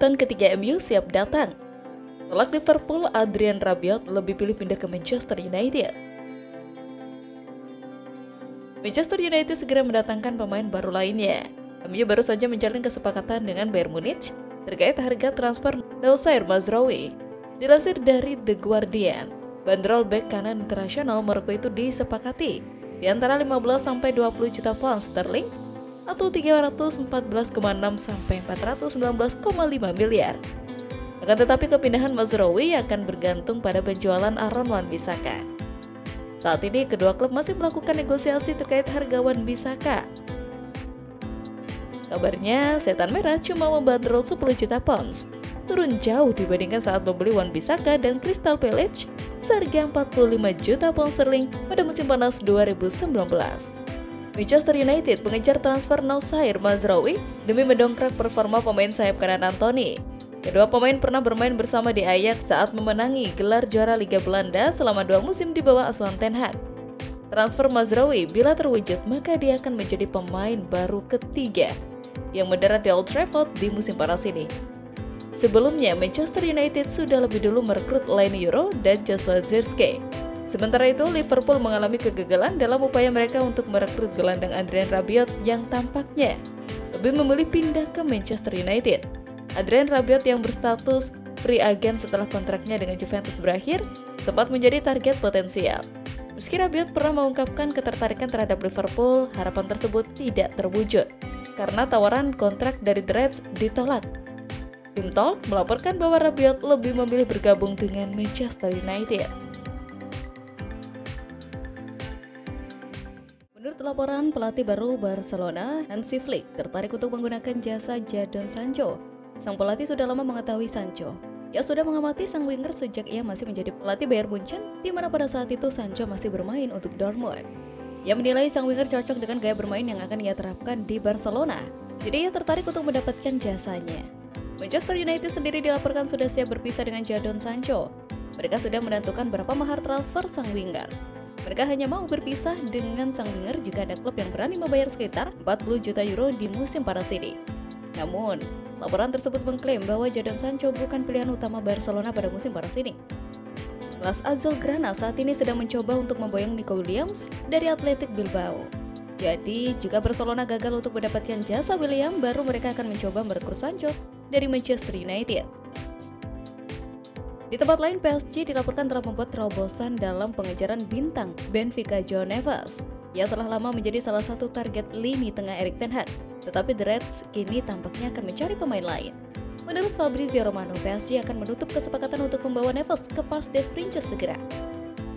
debutan ketiga MU siap datang. Telak Liverpool, Adrien Rabiot lebih pilih pindah ke Manchester United. Manchester United segera mendatangkan pemain baru lainnya. MU baru saja menjalin kesepakatan dengan Bayern Munich terkait harga transfer Noussair Mazraoui. Dilansir dari The Guardian, bandrol bek kanan internasional Maroko itu disepakati di antara 15-20 juta pound sterling atau 314,6 sampai 419,5 miliar. Akan tetapi kepindahan Mazraoui akan bergantung pada penjualan Aaron Wan-Bissaka. Saat ini kedua klub masih melakukan negosiasi terkait harga Wan-Bissaka. Kabarnya Setan Merah cuma membandrol 10 juta pounds, turun jauh dibandingkan saat membeli Wan-Bissaka dan Crystal Palace seharga 45 juta pound sterling pada musim panas 2019. Manchester United mengejar transfer Noussair Mazraoui demi mendongkrak performa pemain sayap kanan Anthony. Kedua pemain pernah bermain bersama di Ajax saat memenangi gelar juara Liga Belanda selama 2 musim di bawah asuhan Ten Hag. Transfer Mazraoui bila terwujud maka dia akan menjadi pemain baru ketiga yang mendarat di Old Trafford di musim panas ini. Sebelumnya, Manchester United sudah lebih dulu merekrut Leny Yoro dan Joshua Zirkzee. Sementara itu, Liverpool mengalami kegagalan dalam upaya mereka untuk merekrut gelandang Adrien Rabiot yang tampaknya lebih memilih pindah ke Manchester United. Adrien Rabiot yang berstatus free agent setelah kontraknya dengan Juventus berakhir sempat menjadi target potensial. Meski Rabiot pernah mengungkapkan ketertarikan terhadap Liverpool, harapan tersebut tidak terwujud karena tawaran kontrak dari The Reds ditolak. Tim Talk melaporkan bahwa Rabiot lebih memilih bergabung dengan Manchester United. Menurut laporan, pelatih baru Barcelona, Hansi Flick, tertarik untuk menggunakan jasa Jadon Sancho. Sang pelatih sudah lama mengetahui Sancho. Ia sudah mengamati sang winger sejak ia masih menjadi pelatih Bayern Munchen, di mana pada saat itu Sancho masih bermain untuk Dortmund. Ia menilai sang winger cocok dengan gaya bermain yang akan ia terapkan di Barcelona, jadi ia tertarik untuk mendapatkan jasanya. Manchester United sendiri dilaporkan sudah siap berpisah dengan Jadon Sancho. Mereka sudah menentukan berapa mahar transfer sang winger. Mereka hanya mau berpisah dengan sang winger jika ada klub yang berani membayar sekitar 40 juta euro di musim panas ini. Namun, laporan tersebut mengklaim bahwa Jadon Sancho bukan pilihan utama Barcelona pada musim panas ini. Las Azulgrana saat ini sedang mencoba untuk memboyong Nico Williams dari Athletic Bilbao. Jadi, jika Barcelona gagal untuk mendapatkan jasa William, baru mereka akan mencoba merekrut Sancho dari Manchester United. Di tempat lain, PSG dilaporkan telah membuat terobosan dalam pengejaran bintang Benfica João Neves. Ia telah lama menjadi salah satu target lini tengah Erik ten Hag, tetapi The Reds kini tampaknya akan mencari pemain lain. Menurut Fabrizio Romano, PSG akan menutup kesepakatan untuk membawa Neves ke Parc des Princes segera.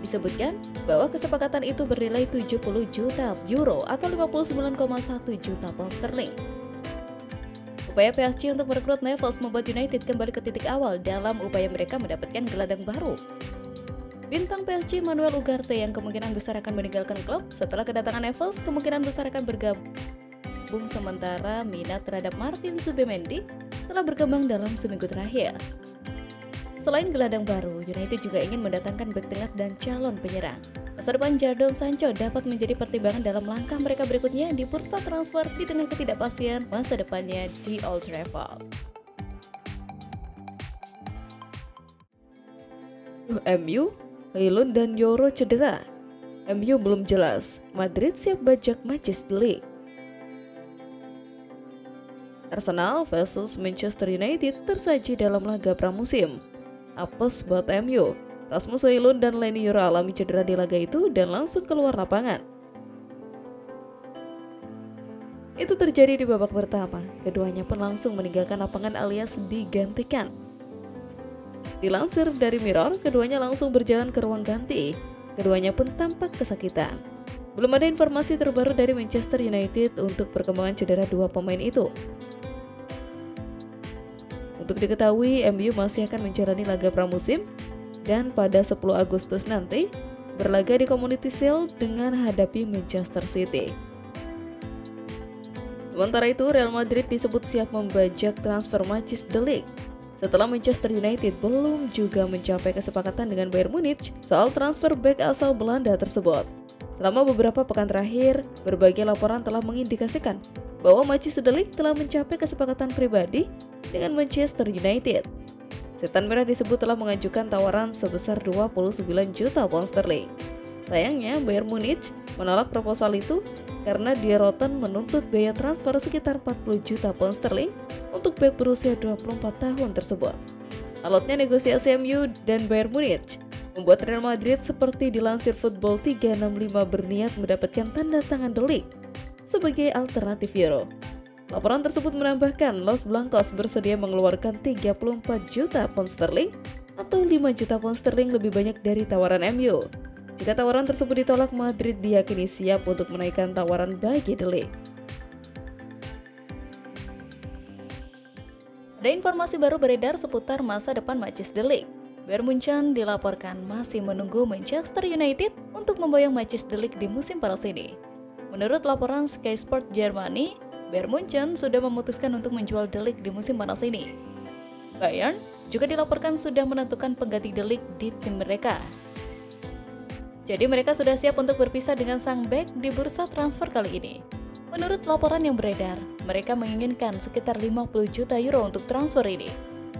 Disebutkan bahwa kesepakatan itu bernilai 70 juta euro atau 59,1 juta pound sterling. Upaya PSG untuk merekrut Neves membuat United kembali ke titik awal dalam upaya mereka mendapatkan gelandang baru. Bintang PSG Manuel Ugarte yang kemungkinan besar akan meninggalkan klub setelah kedatangan Neves kemungkinan besar akan bergabung, sementara minat terhadap Martin Zubimendi telah berkembang dalam seminggu terakhir. Selain gelandang baru, United juga ingin mendatangkan bek tengah dan calon penyerang. Masa depan Jadon Sancho dapat menjadi pertimbangan dalam langkah mereka berikutnya di bursa transfer di tengah ketidakpastian masa depannya di Old Trafford. MU, Højlund dan Yoro cedera. MU belum jelas, Madrid siap bajak Matches the League. Arsenal versus Manchester United tersaji dalam laga pramusim. Apes buat MU, Rasmus Højlund dan Leny Yoro alami cedera di laga itu dan langsung keluar lapangan. Itu terjadi di babak pertama, keduanya pun langsung meninggalkan lapangan alias digantikan. Dilansir dari Mirror, keduanya langsung berjalan ke ruang ganti. Keduanya pun tampak kesakitan. Belum ada informasi terbaru dari Manchester United untuk perkembangan cedera dua pemain itu. Untuk diketahui, MU masih akan menjalani laga pramusim dan pada 10 Agustus nanti berlaga di Community Shield dengan hadapi Manchester City. Sementara itu, Real Madrid disebut siap membajak transfer Matches the League setelah Manchester United belum juga mencapai kesepakatan dengan Bayern Munich soal transfer bek asal Belanda tersebut. Selama beberapa pekan terakhir, berbagai laporan telah mengindikasikan bahwa Matthijs de Ligt telah mencapai kesepakatan pribadi dengan Manchester United. Setan Merah disebut telah mengajukan tawaran sebesar 29 juta pound sterling. Sayangnya, Bayern Munich menolak proposal itu karena Die Roten menuntut biaya transfer sekitar 40 juta pound sterling untuk bek berusia 24 tahun tersebut. Alotnya negosiasi MU dan Bayern Munich membuat Real Madrid seperti dilansir Football 365 berniat mendapatkan tanda tangan De Ligt sebagai alternatif Euro. Laporan tersebut menambahkan Los Blancos bersedia mengeluarkan 34 juta pound sterling atau 5 juta pound sterling lebih banyak dari tawaran MU. Jika tawaran tersebut ditolak, Madrid diyakini siap untuk menaikkan tawaran bagi De Ligt. Ada informasi baru beredar seputar masa depan Matthijs de Ligt. Bayern Munchen dilaporkan masih menunggu Manchester United untuk memboyong Matthijs de Ligt di musim panas ini. Menurut laporan Sky Sport Germany, Bayern Munchen sudah memutuskan untuk menjual De Ligt di musim panas ini. Bayern juga dilaporkan sudah menentukan pengganti De Ligt di tim mereka. Jadi mereka sudah siap untuk berpisah dengan sang bek di bursa transfer kali ini. Menurut laporan yang beredar, mereka menginginkan sekitar 50 juta euro untuk transfer ini.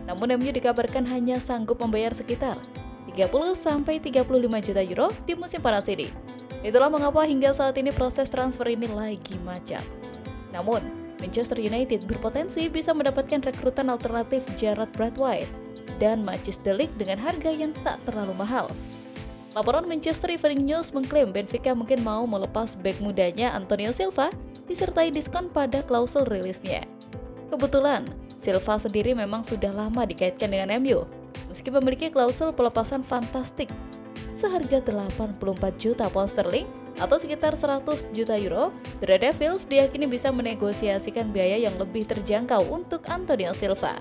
Namun MU dikabarkan hanya sanggup membayar sekitar 30-35 juta euro di musim panas ini. Itulah mengapa hingga saat ini proses transfer ini lagi macet. Namun, Manchester United berpotensi bisa mendapatkan rekrutan alternatif Jarrad Braithwaite dan Matthijs de Ligt dengan harga yang tak terlalu mahal. Laporan Manchester Evening News mengklaim Benfica mungkin mau melepas bek mudanya Antonio Silva disertai diskon pada klausul rilisnya. Kebetulan, Silva sendiri memang sudah lama dikaitkan dengan MU, meski memiliki klausul pelepasan fantastik seharga 84 juta pound sterling atau sekitar 100 juta euro. The Red Devils diyakini bisa menegosiasikan biaya yang lebih terjangkau untuk Antonio Silva.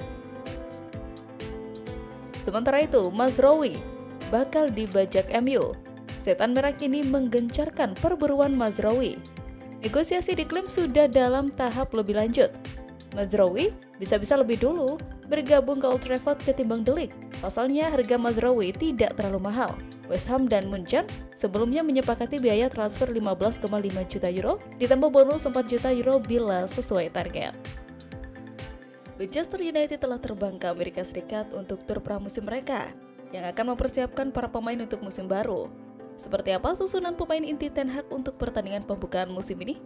Sementara itu, Mazraoui bakal dibajak MU. Setan Merah kini menggencarkan perburuan Mazraoui. Negosiasi diklaim sudah dalam tahap lebih lanjut. Mazraoui bisa-bisa lebih dulu bergabung ke Old Trafford ketimbang De Ligt. Pasalnya harga Mazraoui tidak terlalu mahal. West Ham dan Munchen sebelumnya menyepakati biaya transfer 15,5 juta euro ditambah bonus 4 juta euro bila sesuai target. Manchester United telah terbang ke Amerika Serikat untuk tur pramusim mereka yang akan mempersiapkan para pemain untuk musim baru. Seperti apa susunan pemain inti Ten Hag untuk pertandingan pembukaan musim ini?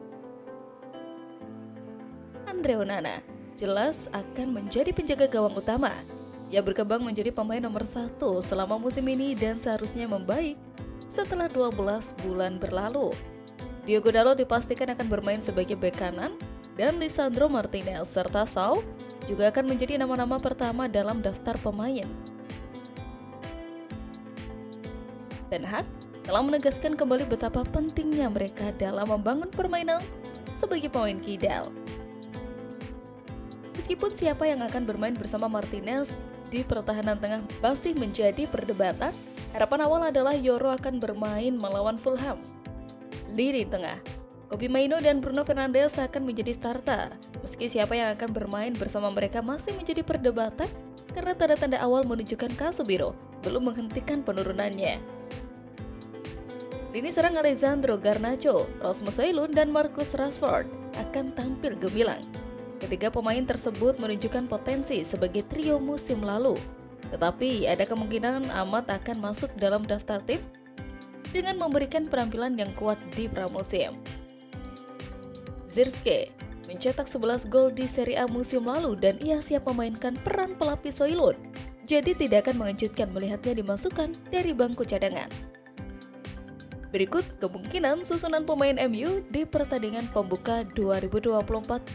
Andre Onana jelas akan menjadi penjaga gawang utama. Ia berkembang menjadi pemain nomor 1 selama musim ini dan seharusnya membaik setelah 12 bulan berlalu. Diogo Dalot dipastikan akan bermain sebagai bek kanan dan Lisandro Martinez serta Saul juga akan menjadi nama-nama pertama dalam daftar pemain. Ten Hag telah menegaskan kembali betapa pentingnya mereka dalam membangun permainan sebagai pemain kidal. Meskipun siapa yang akan bermain bersama Martinez di pertahanan tengah pasti menjadi perdebatan, harapan awal adalah Yoro akan bermain melawan Fulham. Lini tengah, Kobbie Mainoo dan Bruno Fernandes akan menjadi starter. Meski siapa yang akan bermain bersama mereka masih menjadi perdebatan karena tanda-tanda awal menunjukkan Casemiro belum menghentikan penurunannya. Lini serang Alessandro Garnacho, Rasmus Højlund dan Marcus Rashford akan tampil gemilang. Ketiga pemain tersebut menunjukkan potensi sebagai trio musim lalu, tetapi ada kemungkinan Ahmad akan masuk dalam daftar tim dengan memberikan penampilan yang kuat di pramusim. Zirkzee mencetak 11 gol di Serie A musim lalu dan ia siap memainkan peran pelapis Højlund, jadi tidak akan mengejutkan melihatnya dimasukkan dari bangku cadangan. Berikut kemungkinan susunan pemain MU di pertandingan pembuka 2024-2025.